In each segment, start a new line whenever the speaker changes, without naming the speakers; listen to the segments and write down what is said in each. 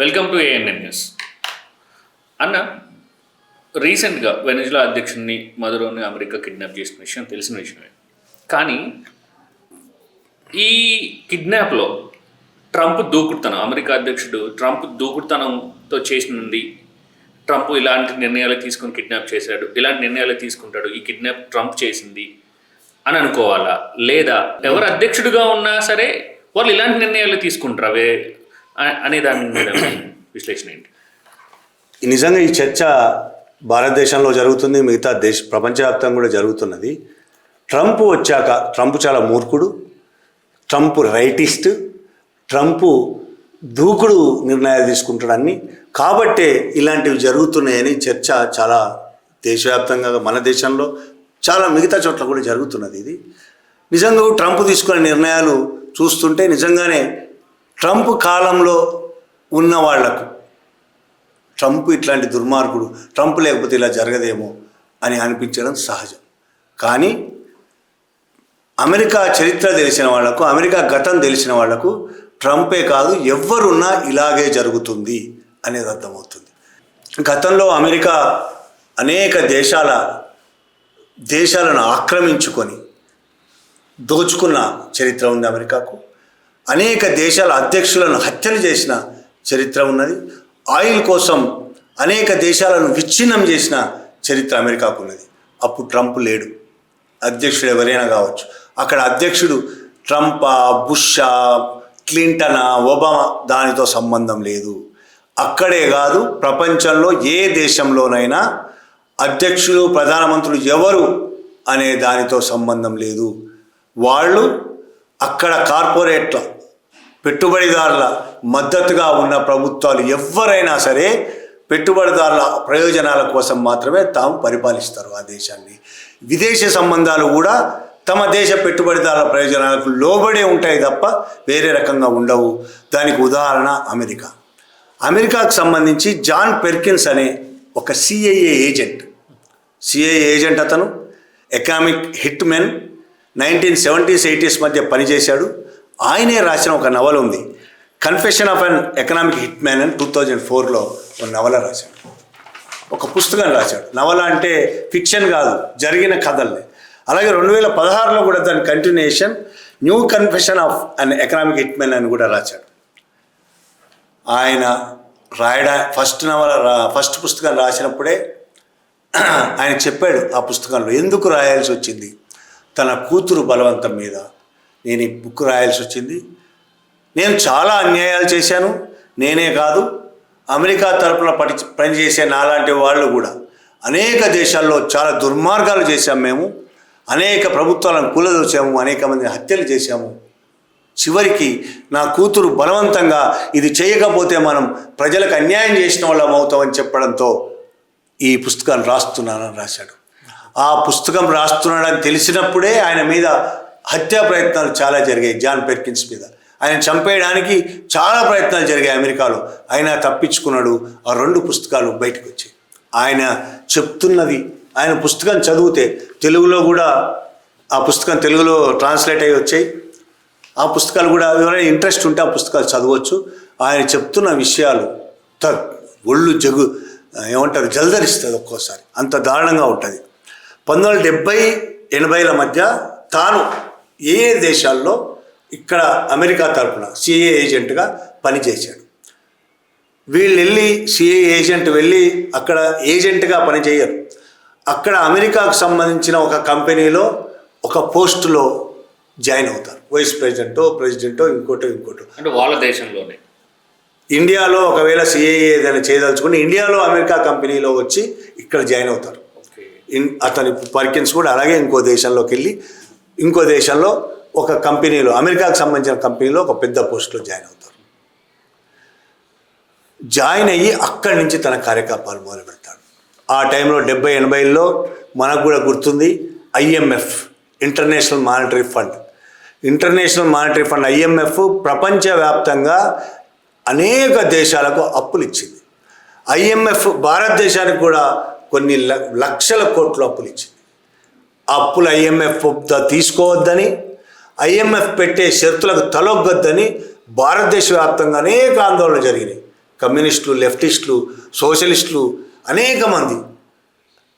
Welcome to ANN news. అన్న, రీసెంట్గా Venezuela అధ్యక్షుడిని మదురోని అమెరికా కిడ్నాప్ చేసిన విషయం తెలిసిన విషయమే. కానీ ఈ కిడ్నాప్లో ట్రంప్ దూకుడుతనం, అమెరికా అధ్యక్షుడు ట్రంప్ దూకుడుతనంతో చేసినది. ట్రంప్ ఇలాంటి నిర్ణయాలు తీసుకొని కిడ్నాప్ చేశాడు, ఇలాంటి నిర్ణయాలు తీసుకుంటాడు, ఈ కిడ్నాప్ ట్రంప్ చేసింది అని అనుకోవాలా, లేదా ఎవరు అధ్యక్షుడిగా ఉన్నా సరే వాళ్ళు ఇలాంటి నిర్ణయాలు తీసుకుంటారు అనే దాని మీద విశ్లేషణ ఏంటి?
నిజంగా ఈ చర్చ భారతదేశంలో జరుగుతుంది, మిగతా ప్రపంచవ్యాప్తంగా కూడా జరుగుతున్నది. ట్రంప్ వచ్చాక ట్రంప్ చాలా మూర్ఖుడు, ట్రంప్ రైటిస్ట్, ట్రంప్ దూకుడు నిర్ణయాలు తీసుకుంటాడని, కాబట్టే ఇలాంటివి జరుగుతున్నాయని చర్చ చాలా దేశవ్యాప్తంగా, మన దేశంలో చాలా మిగతా చోట్ల కూడా జరుగుతున్నది. ఇది నిజంగా ట్రంప్ తీసుకునే నిర్ణయాలు చూస్తుంటే నిజంగానే ట్రంప్ కాలంలో ఉన్న వాళ్లకు ట్రంప్ ఇట్లాంటి దుర్మార్గుడు, ట్రంప్ లేకపోతే ఇలా జరగదేమో అని అనిపించడం సహజం. కానీ అమెరికా చరిత్ర తెలిసిన వాళ్లకు, అమెరికా గతం తెలిసిన వాళ్లకు ట్రంపే కాదు ఎవ్వరున్నా ఇలాగే జరుగుతుంది అనేది అర్థమవుతుంది. గతంలో అమెరికా అనేక దేశాలను ఆక్రమించుకొని దోచుకున్న చరిత్ర ఉంది అమెరికాకు. అనేక దేశాల అధ్యక్షులను హత్యలు చేసిన చరిత్ర ఉన్నది. ఆయిల్ కోసం అనేక దేశాలను విచ్ఛిన్నం చేసిన చరిత్ర అమెరికాకు ఉన్నది. అప్పుడు ట్రంప్ లేడు, అధ్యక్షుడు ఎవరైనా కావచ్చు. అక్కడ అధ్యక్షుడు ట్రంపా, బుషా, క్లింటనా, ఒబామా, దానితో సంబంధం లేదు. అక్కడే కాదు, ప్రపంచంలో ఏ దేశంలోనైనా అధ్యక్షులు, ప్రధానమంత్రులు ఎవరు అనే దానితో సంబంధం లేదు. వాళ్ళు అక్కడ కార్పొరేట్ల, పెట్టుబడిదారుల మద్దతుగా ఉన్న ప్రభుత్వాలు ఎవరైనా సరే పెట్టుబడిదారుల ప్రయోజనాల కోసం మాత్రమే తాము పరిపాలిస్తారు ఆ దేశాన్ని. విదేశీ సంబంధాలు కూడా తమ దేశ పెట్టుబడిదారుల ప్రయోజనాలకు లోబడే ఉంటాయి తప్ప వేరే రకంగా ఉండవు. దానికి ఉదాహరణ అమెరికాకు సంబంధించి జాన్ పెర్కిన్స్ అనే ఒక సిఐఏ ఏజెంట్, అతను economic hit men, 1970s 80s మధ్య పనిచేశాడు. ఆయనే రాసిన ఒక నవల ఉంది, confession of an economic hit man అని 2004లో ఒక నవల రాశాడు, ఒక పుస్తకం రాశాడు. నవల అంటే ఫిక్షన్ కాదు, జరిగిన కథల్ని. అలాగే 2016లో కూడా దాని continuation new confession of an economic hit man అని కూడా రాశాడు. ఆయన ఫస్ట్ పుస్తకం రాసినప్పుడే ఆయన చెప్పాడు ఆ పుస్తకంలో ఎందుకు రాయాల్సి వచ్చింది. తన కూతురు బలవంతం మీద నేను ఈ బుక్ రాయాల్సి వచ్చింది. నేను చాలా అన్యాయాలు చేశాను, నేనే కాదు అమెరికా తరపున పనిచేసే నాలాంటి వాళ్ళు కూడా అనేక దేశాల్లో చాలా దుర్మార్గాలు చేశాము. మేము అనేక ప్రభుత్వాలను కూలదోచాము, అనేక మందిని హత్యలు చేశాము. చివరికి నా కూతురు బలవంతంగా ఇది చేయకపోతే మనం ప్రజలకు అన్యాయం చేసిన వాళ్ళం అవుతామని చెప్పడంతో ఈ పుస్తకాన్ని రాస్తున్నానని రాశాడు. ఆ పుస్తకం రాస్తున్నాడని తెలిసినప్పుడే ఆయన మీద హత్యా ప్రయత్నాలు చాలా జరిగాయి. జాన్ పెర్కిన్స్ మీద ఆయన చంపేయడానికి చాలా ప్రయత్నాలు జరిగాయి అమెరికాలో, అయినా తప్పించుకున్నాడు. ఆ 2 పుస్తకాలు బయటకు వచ్చాయి. ఆయన చెప్తున్నది, ఆయన పుస్తకం చదివితే తెలుగులో కూడా ఆ పుస్తకం తెలుగులో ట్రాన్స్లేట్ అయ్యి వచ్చాయి. ఆ పుస్తకాలు కూడా ఎవరైనా ఇంట్రెస్ట్ ఉంటే ఆ పుస్తకాలు చదవచ్చు. ఆయన చెప్తున్న విషయాలు ఒళ్ళు జల్దరిస్తుంది ఒక్కోసారి, అంత దారుణంగా ఉంటుంది. 1970-80ల మధ్య తాను ఏ దేశాల్లో ఇక్కడ అమెరికా తరఫున సిఐఏ ఏజెంట్గా పనిచేశాడు. సిఐఏ ఏజెంట్ వెళ్ళి అక్కడ ఏజెంట్గా పనిచేయరు. అక్కడ అమెరికాకు సంబంధించిన ఒక కంపెనీలో ఒక పోస్టులో జాయిన్ అవుతారు, వైస్ ప్రెసిడెంటో ఇంకోటో.
అంటే వాళ్ళ దేశంలోనే,
ఇండియాలో ఒకవేళ సిఐఏ ఏదైనా చేయదలుచుకుని ఇండియాలో అమెరికా కంపెనీలో వచ్చి ఇక్కడ జాయిన్ అవుతారు. అతని పర్కిన్స్ కూడా అలాగే ఇంకో దేశంలోకి వెళ్ళి ఇంకో దేశంలో ఒక కంపెనీలో, అమెరికాకు సంబంధించిన కంపెనీలో ఒక పెద్ద పోస్టులో జాయిన్ అవుతారు. జాయిన్ అయ్యి అక్కడి నుంచి తన కార్యకలాపాలు మొదలు పెడతాడు. ఆ టైంలో 70-80ల్లో మనకు కూడా గుర్తుంది, IMF, international monetary fund IMF ప్రపంచవ్యాప్తంగా అనేక దేశాలకు అప్పులు ఇచ్చింది. IMF భారతదేశానికి కూడా కొన్ని లక్షల కోట్ల అప్పులు ఇచ్చింది. అప్పులు IMF తీసుకోవద్దని, IMF పెట్టే షరతులకు తలొగ్గొద్దని భారతదేశ వ్యాప్తంగా అనేక ఆందోళనలు జరిగినాయి. కమ్యూనిస్టులు, లెఫ్టిస్టులు, సోషలిస్టులు అనేక మంది.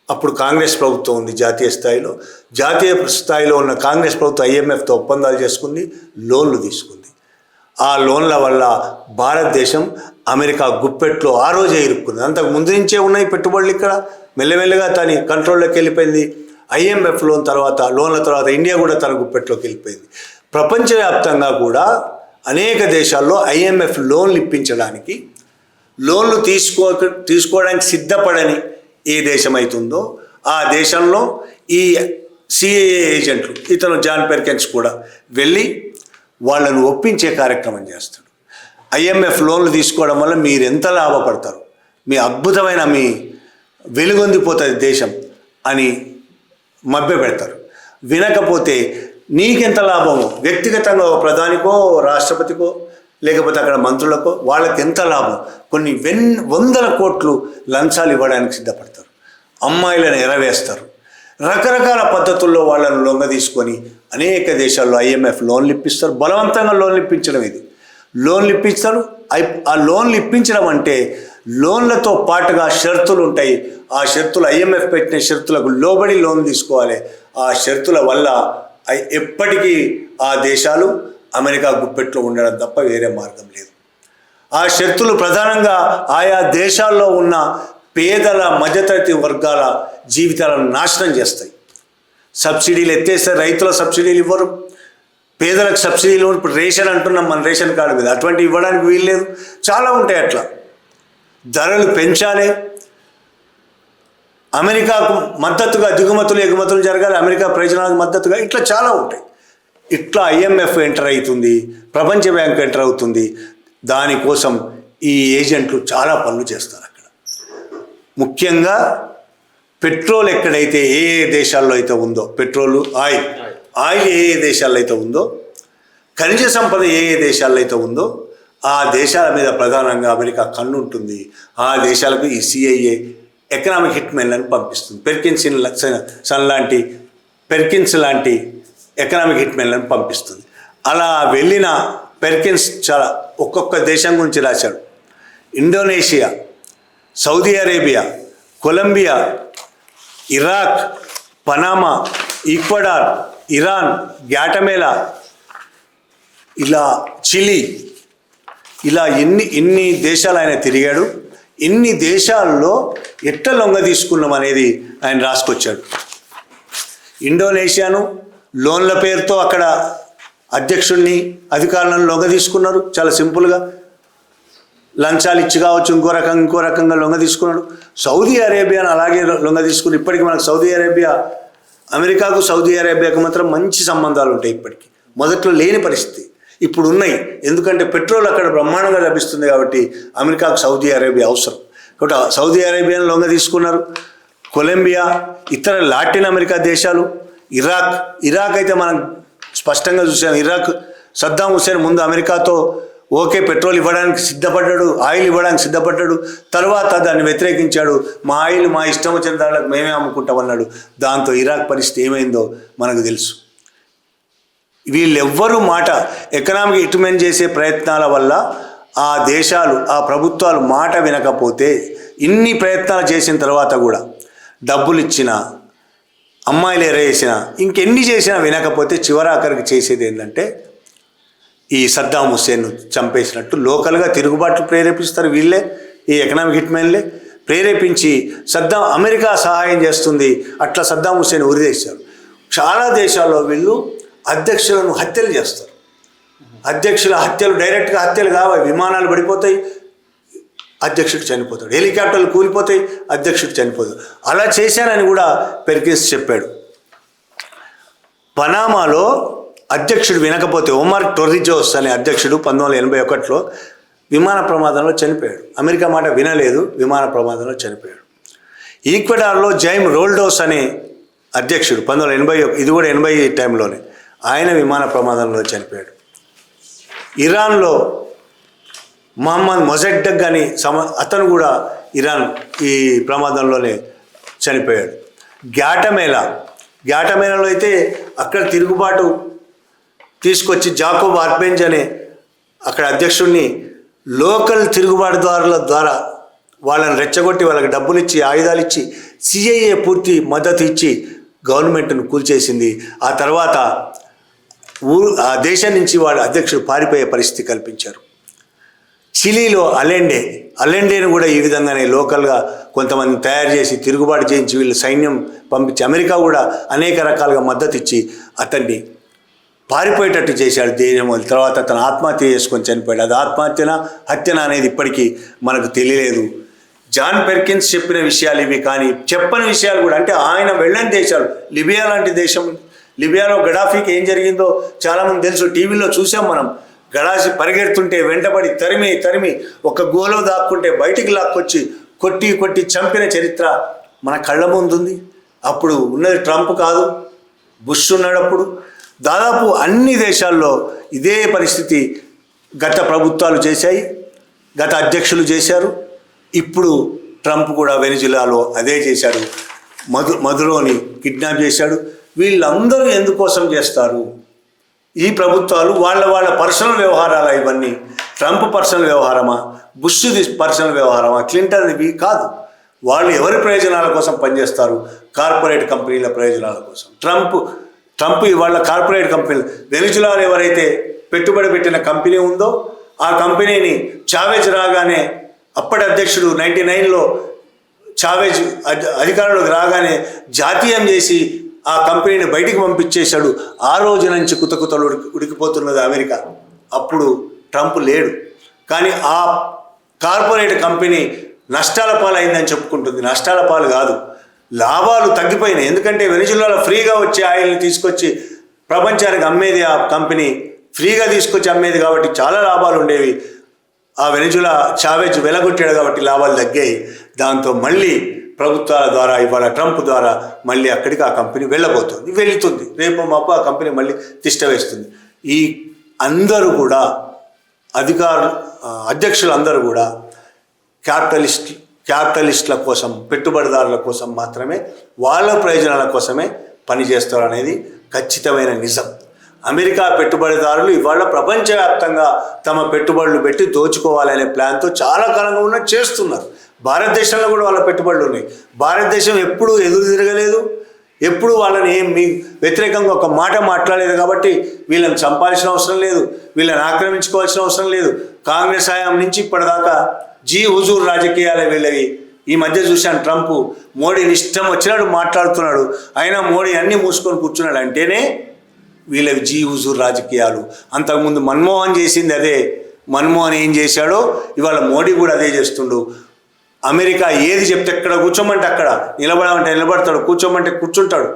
అప్పుడు కాంగ్రెస్ ప్రభుత్వం ఉంది జాతీయ స్థాయిలో. జాతీయ స్థాయిలో ఉన్న కాంగ్రెస్ ప్రభుత్వం IMFతో ఒప్పందాలు చేసుకుంది, లోన్లు తీసుకుంది. ఆ లోన్ల వల్ల భారతదేశం అమెరికా గుప్పెట్లో ఆ రోజే ఇరుక్కుంది. అంతకు ముందు నుంచే ఉన్నాయి పెట్టుబడులు. ఇక్కడ మెల్లమెల్లగా తన కంట్రోల్లోకి వెళ్ళిపోయింది. IMF లోన్ల తర్వాత ఇండియా కూడా తన గుప్పెట్లోకి వెళ్ళిపోయింది. ప్రపంచవ్యాప్తంగా కూడా అనేక దేశాల్లో IMF లోన్లు ఇప్పించడానికి, లోన్లు తీసుకోవడానికి సిద్ధపడని ఏ దేశం అవుతుందో ఆ దేశంలో ఈ CAA ఏజెంట్లు, ఇతను జాన్ పెర్కిన్స్ కూడా వెళ్ళి వాళ్ళను ఒప్పించే కార్యక్రమం చేస్తాడు. IMF లోన్లు తీసుకోవడం వల్ల మీరు ఎంత లాభపడతారు, మీ అద్భుతమైన మీ వెలుగొందిపోతుంది దేశం అని మభ్యపెడతారు. వినకపోతే నీకెంత లాభమో, వ్యక్తిగతంగా ప్రధానికో, రాష్ట్రపతికో, లేకపోతే అక్కడ మంత్రులకో వాళ్ళకి ఎంత లాభం, కొన్ని వందల కోట్లు లంచాలు ఇవ్వడానికి సిద్ధపడతారు. అమ్మాయిలను ఎరవేస్తారు. రకరకాల పద్ధతుల్లో వాళ్ళను లొంగ తీసుకొని అనేక దేశాల్లో IMF లోన్లు ఇప్పిస్తారు. బలవంతంగా లోన్లు ఇప్పించడం ఇది. లోన్లు ఇప్పిస్తారు. ఆ లోన్లు ఇప్పించడం అంటే లోన్లతో పాటుగా షరతులు ఉంటాయి. ఆ షరతులు IMF పెట్టిన షరతులకు లోబడి లోన్ తీసుకోవాలి. ఆ షరతుల వల్ల ఎప్పటికీ ఆ దేశాలు అమెరికా గుప్పెట్లో ఉండడం తప్ప వేరే మార్గం లేదు. ఆ షరతులు ప్రధానంగా ఆయా దేశాల్లో ఉన్న పేదల, మధ్యతరగతి వర్గాల జీవితాలను నాశనం చేస్తాయి. సబ్సిడీలు ఎత్తేస్తే రైతుల సబ్సిడీలు ఇవ్వరు, పేదలకు సబ్సిడీలు. ఇప్పుడు రేషన్ అంటున్నాం, మన రేషన్ కార్డు మీద అటువంటి ఇవ్వడానికి వీల్లేదు. చాలా ఉంటాయి అట్లా. ధరలు పెంచాలి, అమెరికాకు మద్దతుగా దిగుమతులు ఎగుమతులు జరగాలి, అమెరికా ప్రయోజనాలకు మద్దతుగా, ఇట్లా చాలా ఉంటాయి. ఇట్లా IMF ఎంటర్ అవుతుంది, ప్రపంచ బ్యాంక్ ఎంటర్ అవుతుంది. దానికోసం ఈ ఏజెంట్లు చాలా పనులు చేస్తారు. అక్కడ ముఖ్యంగా పెట్రోల్ ఎక్కడైతే ఏ దేశాల్లో అయితే ఉందో, పెట్రోలు, ఆయిల్ ఏ దేశాల్లో అయితే ఉందో, ఖనిజ సంపద ఏ దేశాల్లో అయితే ఉందో ఆ దేశాల మీద ప్రధానంగా అమెరికా కన్ను ఉంటుంది. ఆ దేశాలకు ఈ CIA ఎకనామిక్ హిట్మెన్లను పంపిస్తుంది. పెర్కిన్స్ లాంటి ఎకనామిక్ హిట్మెన్లను పంపిస్తుంది. అలా వెళ్ళిన పెర్కిన్స్ చాలా ఒక్కొక్క దేశం గురించి రాశాడు. Indonesia, Saudi Arabia, Colombia, Iraq, Panama, Ecuador, Iran, Guatemala, ఇలా చిలీ, ఇలా ఎన్ని దేశాలు ఆయన తిరిగాడు. ఇన్ని దేశాల్లో ఎట్ట లొంగ తీసుకున్నాం అనేది ఆయన రాసుకొచ్చాడు. ఇండోనేషియాను లోన్ల పేరుతో అక్కడ అధ్యక్షుడిని, అధికారులను లొంగ తీసుకున్నారు. చాలా సింపుల్గా లంచాలు ఇచ్చి కావచ్చు, ఇంకో రకంగా లొంగ తీసుకున్నాడు. సౌదీ అరేబియాను అలాగే లొంగ తీసుకుని ఇప్పటికీ మనకు సౌదీ అరేబియా, అమెరికాకు సౌదీ అరేబియాకు మాత్రం మంచి సంబంధాలు ఉంటాయి. ఇప్పటికీ మొదట్లో లేని పరిస్థితి ఇప్పుడు ఉన్నాయి. ఎందుకంటే పెట్రోల్ అక్కడ బ్రహ్మాండంగా లభిస్తుంది కాబట్టి అమెరికాకు సౌదీ అరేబియా అవసరం. కాబట్టి సౌదీ అరేబియాను లొంగ తీసుకున్నారు. కొలంబియా, ఇతర లాటిన్ అమెరికా దేశాలు, ఇరాక్ అయితే మనం స్పష్టంగా చూసాం. ఇరాక్ సద్దాం హుస్సేన్ ముందు అమెరికాతో ఓకే పెట్రోల్ ఇవ్వడానికి సిద్ధపడ్డాడు, ఆయిల్ ఇవ్వడానికి సిద్ధపడ్డాడు. తర్వాత దాన్ని వ్యతిరేకించాడు. మా ఆయిల్ మా ఇష్టం వచ్చిన దానికి మేమే అమ్ముకుంటామన్నాడు. దాంతో ఇరాక్ పరిస్థితి ఏమైందో మనకు తెలుసు. వీళ్ళెవ్వరూ మాట ఎకనామిక్ హిట్మెన్ చేసే ప్రయత్నాల వల్ల ఆ దేశాలు, ఆ ప్రభుత్వాలు మాట వినకపోతే, ఇన్ని ప్రయత్నాలు చేసిన తర్వాత కూడా డబ్బులు ఇచ్చినా, అమ్మాయిలు ఎరేసినా, ఇంకెన్ని చేసినా వినకపోతే చివరాఖరికి చేసేది ఏంటంటే ఈ సద్దాం హుస్సేన్ను చంపేసినట్టు లోకల్గా తిరుగుబాట్లు ప్రేరేపిస్తారు. వీళ్ళే, ఈ ఎకనామిక్ హిట్మెన్లే ప్రేరేపించి అమెరికా సహాయం చేస్తుంది. అట్లా సద్దాం హుస్సేన్ ఉరిదేశారు. చాలా దేశాల్లో వీళ్ళు అధ్యక్షులను హత్యలు చేస్తారు. అధ్యక్షుల హత్యలు డైరెక్ట్గా హత్యలు కావాలి. విమానాలు పడిపోతాయి, అధ్యక్షుడు చనిపోతాడు. హెలికాప్టర్లు కూలిపోతాయి, అధ్యక్షుడు చనిపోతాడు. అలా చేశానని కూడా పెర్కిన్స్ చెప్పాడు. పనామాలో అధ్యక్షుడు వినకపోతే ఒమర్ టొర్రిజోస్ అనే అధ్యక్షుడు 1981లో విమాన ప్రమాదంలో చనిపోయాడు. అమెరికా మాట వినలేదు, విమాన ప్రమాదంలో చనిపోయాడు. ఈక్వెడార్లో జైమ్ రోల్డోస్ అనే అధ్యక్షుడు 1981, ఇది కూడా 80 టైంలోనే, ఆయన విమాన ప్రమాదంలో చనిపోయాడు. ఇరాన్లో మహమ్మద్ మొజెడ్డక్ అని అతను కూడా ఇరాన్ ఈ ప్రమాదంలోనే చనిపోయాడు. గ్యాటమేలాలో అయితే అక్కడ తిరుగుబాటు తీసుకొచ్చి జాకోబ్ ఆర్బెంజ్ అనే అక్కడ అధ్యక్షుడిని లోకల్ తిరుగుబాటుదారుల ద్వారా వాళ్ళని రెచ్చగొట్టి వాళ్ళకి డబ్బులు ఇచ్చి ఆయుధాలు ఇచ్చి సిఐఏ పూర్తి మద్దతు ఇచ్చి గవర్నమెంట్ను కూల్చేసింది. ఆ తర్వాత ఆ దేశం నుంచి వాళ్ళ అధ్యక్షుడు పారిపోయే పరిస్థితి కల్పించారు. చిలీలో అలెండేను కూడా ఈ విధంగానే లోకల్గా కొంతమంది తయారు చేసి తిరుగుబాటు చేయించి వీళ్ళు సైన్యం పంపించి అమెరికా కూడా అనేక రకాలుగా మద్దతు ఇచ్చి అతన్ని పారిపోయేటట్టు చేశాడు దేశం. తర్వాత అతను ఆత్మహత్య చేసుకొని చనిపోయాడు. అది ఆత్మహత్యనా హత్యనా అనేది ఇప్పటికీ మనకు తెలియలేదు. జాన్ పెర్కిన్స్ చెప్పిన విషయాలు ఇవి, కానీ చెప్పని విషయాలు కూడా, అంటే ఆయన వెళ్ళని దేశాలు, లిబియా లాంటి దేశం, లిబియాలో గడాఫీకి ఏం జరిగిందో చాలామంది తెలుసు, టీవీలో చూసాం మనం. గడాఫీ పరిగెడుతుంటే వెంటబడి తరిమి ఒక గోలో దాక్కుంటే బయటికి లాక్కొచ్చి కొట్టి చంపిన చరిత్ర మన కళ్ళ ముందుంది. అప్పుడు ఉన్నది ట్రంప్ కాదు, బుష్ ఉన్నాడప్పుడు. దాదాపు అన్ని దేశాల్లో ఇదే పరిస్థితి గత ప్రభుత్వాలు చేశాయి, గత అధ్యక్షులు చేశారు. ఇప్పుడు ట్రంప్ కూడా వెనిజులాలో అదే చేశాడు. మధురోని కిడ్నాప్ చేశాడు. వీళ్ళందరూ ఎందుకోసం చేస్తారు? ఈ ప్రభుత్వాలు వాళ్ళ పర్సనల్ వ్యవహారాలు ఇవన్నీ. ట్రంప్ పర్సనల్ వ్యవహారమా, బుష్ది పర్సనల్ వ్యవహారమా, క్లింటన్ది కాదు. వాళ్ళు ఎవరి ప్రయోజనాల కోసం పనిచేస్తారు? కార్పొరేట్ కంపెనీల ప్రయోజనాల కోసం. ట్రంప్ ఇవాళ కార్పొరేట్ కంపెనీలు, వెనిజులాలో ఎవరైతే పెట్టుబడి పెట్టిన కంపెనీ ఉందో ఆ కంపెనీని చావేజ్ రాగానే, అప్పటి అధ్యక్షుడు 99లో చావేజ్ అధికారంలోకి రాగానే జాతీయం చేసి ఆ కంపెనీని బయటికి పంపించేశాడు. ఆ రోజు నుంచి కుతకుతలు ఉడికిపోతున్నది అమెరికా. అప్పుడు ట్రంప్ లేడు, కానీ ఆ కార్పొరేట్ కంపెనీ నష్టాల పాలైందని చెప్పుకుంటుంది. నష్టాల పాలు కాదు, లాభాలు తగ్గిపోయినాయి. ఎందుకంటే వెనిజులాలో ఫ్రీగా వచ్చే ఆయిల్ని తీసుకొచ్చి ప్రపంచానికి అమ్మేది ఆ కంపెనీ, ఫ్రీగా తీసుకొచ్చి అమ్మేది కాబట్టి చాలా లాభాలు ఉండేవి. ఆ వెనిజులా చావేజ్ వెలగొట్టాడు కాబట్టి లాభాలు తగ్గాయి. దాంతో మళ్ళీ ప్రభుత్వాల ద్వారా ఇవాళ ట్రంప్ ద్వారా మళ్ళీ అక్కడికి ఆ కంపెనీ వెళుతుంది. రేపు మాపు ఆ కంపెనీ మళ్ళీ తిష్ట వేస్తుంది. ఈ అందరూ కూడా అధ్యక్షులు అందరూ కూడా క్యాపిటలిస్టుల కోసం, పెట్టుబడిదారుల కోసం మాత్రమే, వాళ్ళ ప్రయోజనాల కోసమే పనిచేస్తారు అనేది ఖచ్చితమైన నిజం. అమెరికా పెట్టుబడిదారులు ఇవాళ ప్రపంచవ్యాప్తంగా తమ పెట్టుబడులు పెట్టి దోచుకోవాలనే ప్లాన్తో చాలా కాలంగా చేస్తున్నారు. భారతదేశంలో కూడా వాళ్ళ పెట్టుబడులు ఉన్నాయి. భారతదేశం ఎప్పుడూ ఎదురు తిరగలేదు, ఎప్పుడు వాళ్ళని మీ వ్యతిరేకంగా ఒక మాట మాట్లాడలేదు. కాబట్టి వీళ్ళని చంపాల్సిన అవసరం లేదు, వీళ్ళని ఆక్రమించుకోవాల్సిన అవసరం లేదు. కాంగ్రెస్ హయాం నుంచి ఇప్పటిదాకా హుజూర్ రాజకీయాలే వీళ్ళవి. ఈ మధ్య చూశాను, ట్రంప్ మోడీని ఇష్టం వచ్చినట్టు మాట్లాడుతున్నాడు, అయినా మోడీ అన్నీ మూసుకొని కూర్చున్నాడు. అంటేనే వీళ్ళవి హుజూర్ రాజకీయాలు. అంతకుముందు మన్మోహన్ చేసింది అదే. మన్మోహన్ ఏం చేశాడో ఇవాళ మోడీ కూడా అదే చేస్తుండు. అమెరికా ఏది చెప్తే ఎక్కడ కూర్చోమంటే అక్కడ, నిలబడమంటే నిలబడతాడు, కూర్చోమంటే కూర్చుంటాడు.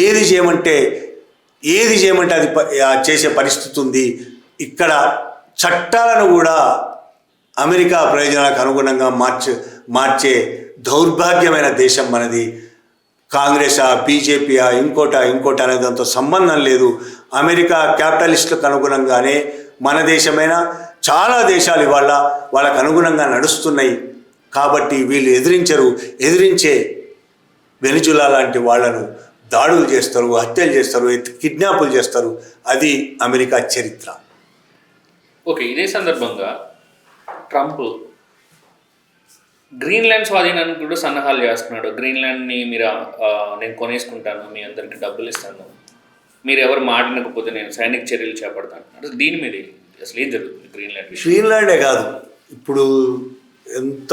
ఏది చేయమంటే అది చేసే పరిస్థితి ఉంది. ఇక్కడ చట్టాలను కూడా అమెరికా ప్రయోజనాలకు అనుగుణంగా మార్చే దౌర్భాగ్యమైన దేశం మనది. కాంగ్రెసా, బీజేపీయా, ఇంకోట అనే దాంతో సంబంధం లేదు. అమెరికా క్యాపిటలిస్టులకు అనుగుణంగానే మన దేశమైనా చాలా దేశాలు ఇవాళ వాళ్ళకు అనుగుణంగా నడుస్తున్నాయి. కాబట్టి వీళ్ళు ఎదిరించే వెనిజులా లాంటి వాళ్లను దాడులు చేస్తారు, హత్యలు చేస్తారు, కిడ్నాపులు చేస్తారు. అది అమెరికా చరిత్ర.
ఓకే, ఇదే సందర్భంగా ట్రంప్ గ్రీన్లాండ్ స్వాధీనానికి కూడా సన్నాహాలు చేస్తున్నాడు. గ్రీన్లాండ్ని నేను కొనేసుకుంటాను, మీ అందరికి డబ్బులు ఇస్తాను, మీరు ఎవరు మాట్లాడకపోతే నేను సైనిక చర్యలు చేపడతాను. అంటే దీని మీద అసలు ఏం జరుగుతుంది
గ్రీన్లాండే కాదు, ఇప్పుడు ఎంత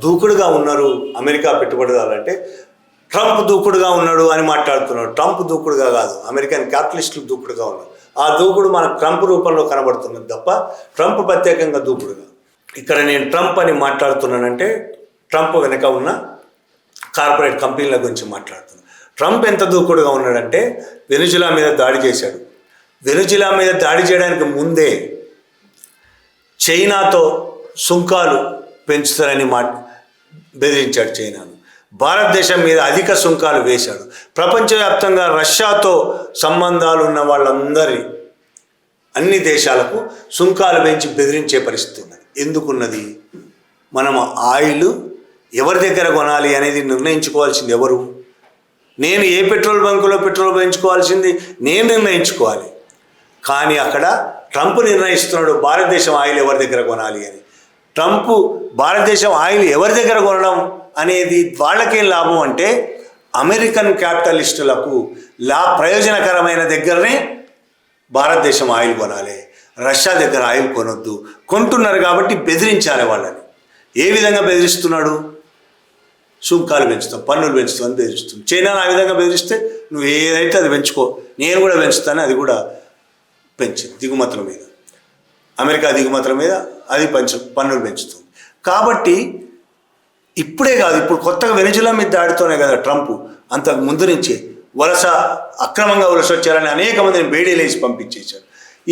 దూకుడుగా ఉన్నారు అమెరికా పెట్టుబడిదారులు అంటే, ట్రంప్ దూకుడుగా ఉన్నాడు అని మాట్లాడుతున్నాడు. ట్రంప్ దూకుడుగా కాదు, అమెరికన్ క్యాపిటలిస్టులు దూకుడుగా ఉన్నారు. ఆ దూకుడు మనకు ట్రంప్ రూపంలో కనబడుతున్నది తప్ప ట్రంప్ ప్రత్యేకంగా దూకుడుగా. ఇక్కడ నేను ట్రంప్ అని మాట్లాడుతున్నానంటే ట్రంప్ వెనక ఉన్న కార్పొరేట్ కంపెనీల గురించి మాట్లాడుతున్నాను. ట్రంప్ ఎంత దూకుడుగా ఉన్నాడంటే వెనిజులా మీద దాడి చేశాడు. వెనిజులా మీద దాడి చేయడానికి ముందే చైనాతో సుంకాలు పెంచుతారని బెదిరించాడు చైనాను. భారతదేశం మీద అధిక సుంకాలు వేశాడు. ప్రపంచవ్యాప్తంగా రష్యాతో సంబంధాలు ఉన్న అన్ని దేశాలకు సుంకాలు పెంచి బెదిరించే పరిస్థితి ఉన్నది. ఎందుకున్నది? మనం ఆయిల్ ఎవరి దగ్గర కొనాలి అనేది నిర్ణయించుకోవాల్సింది ఎవరు? నేను ఏ పెట్రోల్ బంకులో పెట్రోల్ పెంచుకోవాల్సింది నేను నిర్ణయించుకోవాలి. కానీ అక్కడ ట్రంప్ నిర్ణయిస్తున్నాడు భారతదేశం ఆయిల్ ఎవరి దగ్గర కొనాలి అని. ట్రంప్ భారతదేశం ఆయిల్ ఎవరి దగ్గర కొనడం అనేది వాళ్ళకేం లాభం అంటే అమెరికన్ క్యాపిటలిస్టులకు ప్రయోజనకరమైన దగ్గరనే భారతదేశం ఆయిల్ కొనాలి, రష్యా దగ్గర ఆయిల్ కొనొద్దు. కొంటున్నారు కాబట్టి బెదిరించాలి వాళ్ళని. ఏ విధంగా బెదిరిస్తున్నాడు? సుంకాలు పెంచుతాం, పన్నులు పెంచుతాం అని బెదిరిస్తుంది. చైనాను ఆ విధంగా బెదిరిస్తే నువ్వు ఏదైతే అది పెంచుకో, నేను కూడా పెంచుతాను, అది కూడా పెంచింది దిగుమతుల మీద. అమెరికా దిగుమతుల మీద అది పన్నులు పెంచుతుంది. కాబట్టి ఇప్పుడే కాదు, ఇప్పుడు కొత్తగా వెనిజులా మీద దాడితోనే కదా ట్రంప్, అంతకు ముందు నుంచే అక్రమంగా వలస వచ్చారని అనేక మందిని బేడీలేసి పంపించేశారు.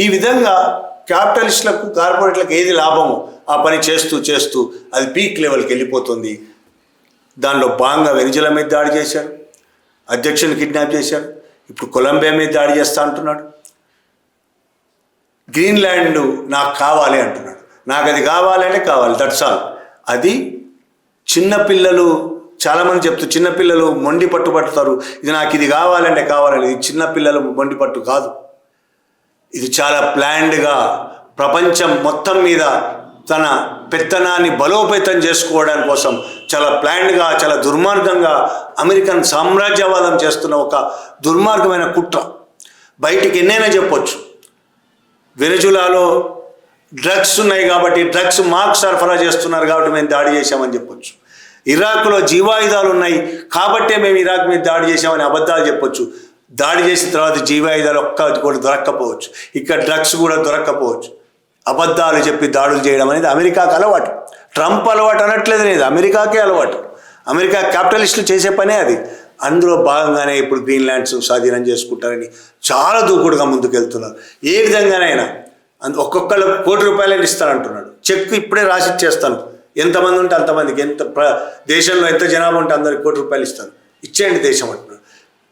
ఈ విధంగా క్యాపిటలిస్టులకు కార్పొరేట్లకు ఏది లాభమో ఆ పని చేస్తూ చేస్తూ అది పీక్ లెవెల్కి వెళ్ళిపోతుంది. దానిలో భాగంగా వెనిజులా మీద దాడి చేశారు, అధ్యక్షుని కిడ్నాప్ చేశారు, ఇప్పుడు కొలంబియా మీద దాడి చేస్తా అంటున్నాడు. గ్రీన్లాండ్ నాకు కావాలి అంటున్నాడు. నాకు అది కావాలంటే కావాలి, దట్స్ ఆల్. అది చిన్నపిల్లలు చాలామంది చిన్నపిల్లలు మొండి పట్టుబడతారు. ఇది నాకు ఇది కావాలంటే కావాలని. ఇది చిన్నపిల్లలు మొండి పట్టు కాదు, ఇది చాలా ప్లాన్డ్గా ప్రపంచం మొత్తం మీద తన పెత్తనాన్ని బలోపేతం చేసుకోవడం కోసం చాలా ప్లాన్డ్గా, చాలా దుర్మార్గంగా అమెరికన్ సామ్రాజ్యవాదం చేస్తున్న ఒక దుర్మార్గమైన కుట్ర. బయటికి ఎన్నైనా చెప్పొచ్చు, వెనిజులాలో డ్రగ్స్ ఉన్నాయి కాబట్టి డ్రగ్స్ మాకు సరఫరా చేస్తున్నారు కాబట్టి మేము దాడి చేశామని చెప్పొచ్చు. ఇరాక్లో జీవాయుధాలు ఉన్నాయి కాబట్టే మేము ఇరాక్ మీద దాడి చేశామని అబద్ధాలు చెప్పొచ్చు. దాడి చేసిన తర్వాత జీవాయుధాలు ఒక్కటి కూడా దొరక్కపోవచ్చు, ఇక్కడ డ్రగ్స్ కూడా దొరక్కపోవచ్చు. అబద్ధాలు చెప్పి దాడులు చేయడం అనేది అమెరికాకు అలవాటు. ట్రంప్ అలవాటు అనట్లేదు, లేదు, అమెరికాకే అలవాటు. అమెరికా క్యాపిటలిస్టులు చేసే పనే అది. అందులో భాగంగానే ఇప్పుడు గ్రీన్లాండ్స్ స్వాధీనం చేసుకుంటారని చాలా దూకుడుగా ముందుకెళ్తున్నారు. ఏ విధంగానైనా ఒక్కొక్కళ్ళు ₹1,00,00,000 ఇస్తానంటున్నాడు. చెక్ ఇప్పుడే రాసి ఇచ్చేస్తాను, ఎంతమంది ఉంటే అంతమందికి, దేశంలో ఎంత జనాభా ఉంటే అందరికి ₹1,00,00,000 ఇస్తాను, ఇచ్చేయండి దేశం అంటున్నాడు.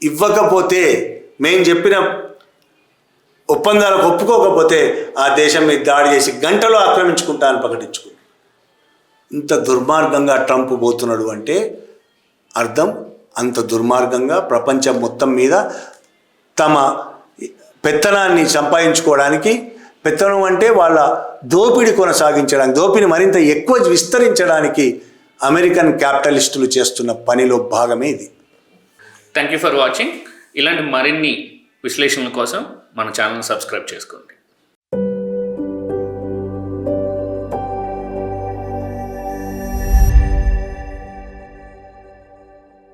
ఇవ్వకపోతే, మేము చెప్పిన ఒప్పందాలకు ఒప్పుకోకపోతే ఆ దేశం మీద దాడి చేసి గంటలో ఆక్రమించుకుంటా అని ప్రకటించుకుంటాడు. ఇంత దుర్మార్గంగా ట్రంప్ పోతున్నాడు అంటే అర్థం, అంత దుర్మార్గంగా ప్రపంచం మొత్తం మీద తమ పెత్తనాన్ని సంపాదించుకోవడానికి, పెత్తనం అంటే వాళ్ళ దోపిడీ కొనసాగించడానికి, దోపిడీ మరింత ఎక్కువ విస్తరించడానికి అమెరికన్ క్యాపిటలిస్టులు చేస్తున్న పనిలో భాగమే ఇది.
Thank you for watching. ఇలాంటి మరిన్ని విశ్లేషణల కోసం మన ఛానల్ని సబ్స్క్రైబ్ చేసుకోండి.